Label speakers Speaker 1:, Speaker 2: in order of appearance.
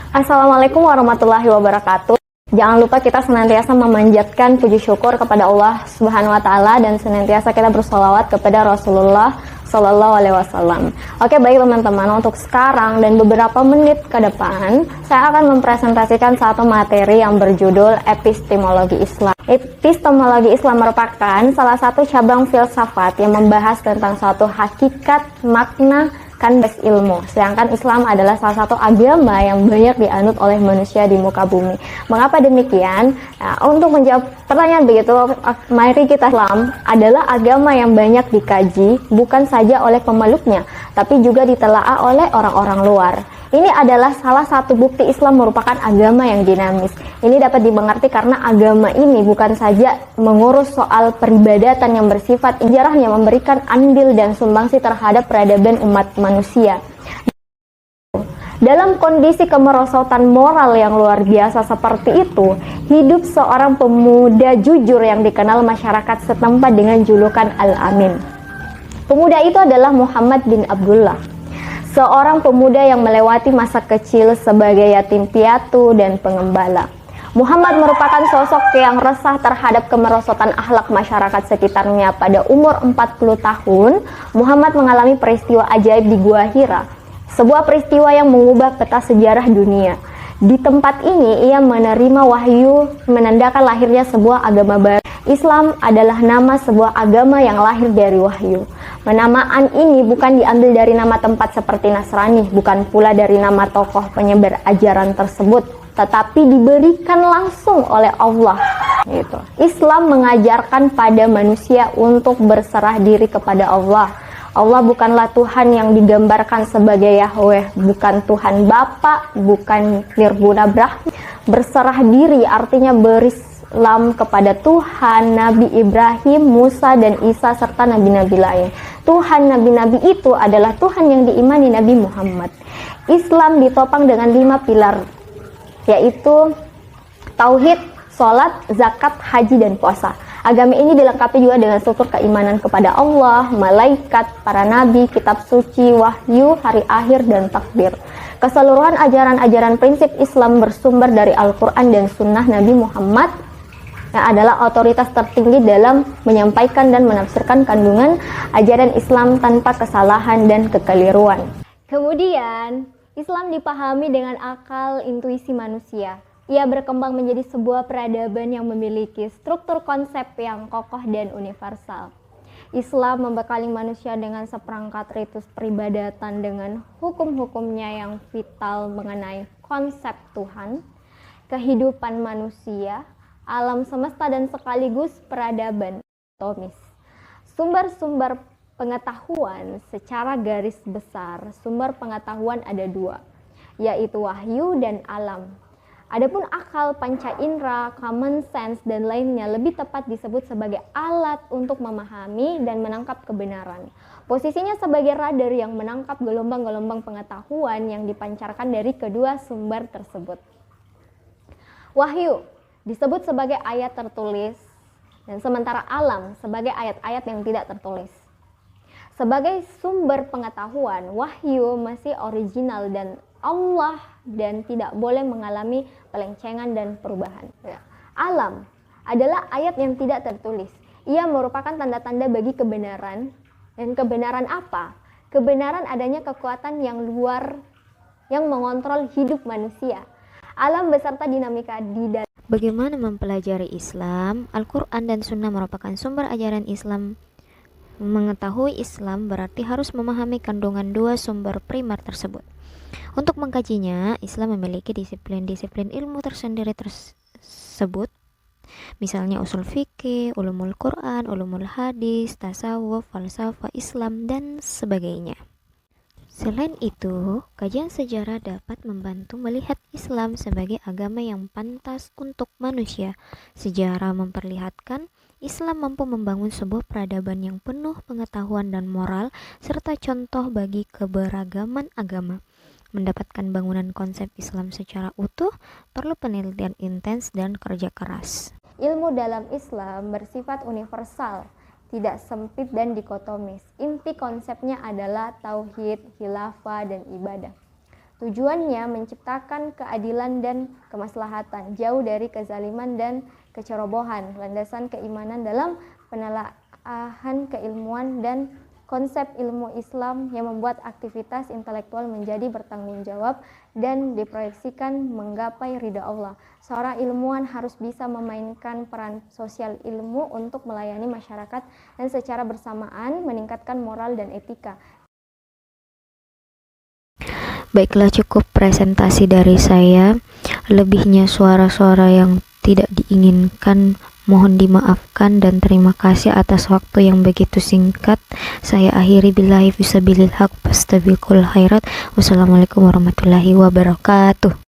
Speaker 1: Assalamualaikum warahmatullahi wabarakatuh. Jangan lupa kita senantiasa memanjatkan puji syukur kepada Allah Subhanahu wa taala dan senantiasa kita bersolawat kepada Rasulullah Shallallahu alaihi wasallam. Oke, baik teman-teman, untuk sekarang dan beberapa menit ke depan saya akan mempresentasikan satu materi yang berjudul epistemologi Islam. Epistemologi Islam merupakan salah satu cabang filsafat yang membahas tentang suatu hakikat, makna, kan ilmu. Sedangkan Islam adalah salah satu agama yang banyak dianut oleh manusia di muka bumi. Mengapa demikian? Nah, untuk menjawab pertanyaan begitu, mari kita, Islam adalah agama yang banyak dikaji, bukan saja oleh pemeluknya, tapi juga ditelaah oleh orang-orang luar. Ini adalah salah satu bukti Islam merupakan agama yang dinamis. Ini dapat dimengerti karena agama ini bukan saja mengurus soal peribadatan yang bersifat sejarahnya memberikan andil dan sumbangsi terhadap peradaban umat manusia. Dalam kondisi kemerosotan moral yang luar biasa seperti itu, hidup seorang pemuda jujur yang dikenal masyarakat setempat dengan julukan Al-Amin. Pemuda itu adalah Muhammad bin Abdullah, seorang pemuda yang melewati masa kecil sebagai yatim piatu dan pengembala. Muhammad merupakan sosok yang resah terhadap kemerosotan akhlak masyarakat sekitarnya. Pada umur 40 tahun, Muhammad mengalami peristiwa ajaib di Gua Hira, sebuah peristiwa yang mengubah peta sejarah dunia. Di tempat ini, ia menerima wahyu menandakan lahirnya sebuah agama baru. Islam adalah nama sebuah agama yang lahir dari wahyu. Penamaan ini bukan diambil dari nama tempat seperti Nasrani, bukan pula dari nama tokoh penyebar ajaran tersebut, tetapi diberikan langsung oleh Allah. Gitu. Islam mengajarkan pada manusia untuk berserah diri kepada Allah. Allah bukanlah Tuhan yang digambarkan sebagai Yahweh, bukan Tuhan Bapa, bukan Nirbuna Brahma. Berserah diri artinya berislam kepada Tuhan, Nabi Ibrahim, Musa, dan Isa, serta nabi-nabi lain. Tuhan nabi-nabi itu adalah Tuhan yang diimani Nabi Muhammad. Islam ditopang dengan 5 pilar, yaitu tauhid, sholat, zakat, haji, dan puasa. Agama ini dilengkapi juga dengan struktur keimanan kepada Allah, malaikat, para nabi, kitab suci, wahyu, hari akhir, dan takdir. Keseluruhan ajaran-ajaran prinsip Islam bersumber dari Al-Quran dan Sunnah Nabi Muhammad yang adalah otoritas tertinggi dalam menyampaikan dan menafsirkan kandungan ajaran Islam tanpa kesalahan dan kekeliruan. Kemudian, Islam dipahami dengan akal intuisi manusia. Ia berkembang menjadi sebuah peradaban yang memiliki struktur konsep yang kokoh dan universal. Islam membekali manusia dengan seperangkat ritus peribadatan dengan hukum-hukumnya yang vital mengenai konsep Tuhan, kehidupan manusia, alam semesta, dan sekaligus peradaban atomis. Sumber-sumber pengetahuan secara garis besar, sumber pengetahuan ada 2, yaitu wahyu dan alam. Adapun akal, panca indera, common sense, dan lainnya lebih tepat disebut sebagai alat untuk memahami dan menangkap kebenaran. Posisinya sebagai radar yang menangkap gelombang-gelombang pengetahuan yang dipancarkan dari kedua sumber tersebut. Wahyu disebut sebagai ayat tertulis, dan sementara alam sebagai ayat-ayat yang tidak tertulis. Sebagai sumber pengetahuan, wahyu masih original dan Allah dan tidak boleh mengalami pelencengan dan perubahan. Alam adalah ayat yang tidak tertulis. Ia merupakan tanda-tanda bagi kebenaran. Dan kebenaran apa? Kebenaran adanya kekuatan yang luar yang mengontrol hidup manusia. Alam beserta dinamika di dalam.
Speaker 2: Bagaimana mempelajari Islam? Al-Quran dan Sunnah merupakan sumber ajaran Islam. Mengetahui Islam berarti harus memahami kandungan 2 sumber primer tersebut. Untuk mengkajinya, Islam memiliki disiplin-disiplin ilmu tersendiri tersebut, misalnya usul fikih, ulumul Quran, ulumul hadis, tasawuf, falsafah Islam, dan sebagainya. Selain itu, kajian sejarah dapat membantu melihat Islam sebagai agama yang pantas untuk manusia. Sejarah memperlihatkan Islam mampu membangun sebuah peradaban yang penuh pengetahuan dan moral, serta contoh bagi keberagaman agama. Mendapatkan bangunan konsep Islam secara utuh perlu penelitian intens dan kerja keras.
Speaker 1: Ilmu dalam Islam bersifat universal, tidak sempit dan dikotomis. Inti konsepnya adalah tauhid, khilafah, dan ibadah. Tujuannya menciptakan keadilan dan kemaslahatan, jauh dari kezaliman dan kecerobohan. Landasan keimanan dalam penelaahan keilmuan dan konsep ilmu Islam yang membuat aktivitas intelektual menjadi bertanggung jawab dan diproyeksikan menggapai ridha Allah. Seorang ilmuwan harus bisa memainkan peran sosial ilmu untuk melayani masyarakat dan secara bersamaan meningkatkan moral dan etika.
Speaker 2: Baiklah, cukup presentasi dari saya. Lebihnya suara-suara yang tidak diinginkan mohon dimaafkan, dan terima kasih atas waktu yang begitu singkat. Saya akhiri billahi fisabilil haq fastabiqul khairat. Wassalamualaikum warahmatullahi wabarakatuh.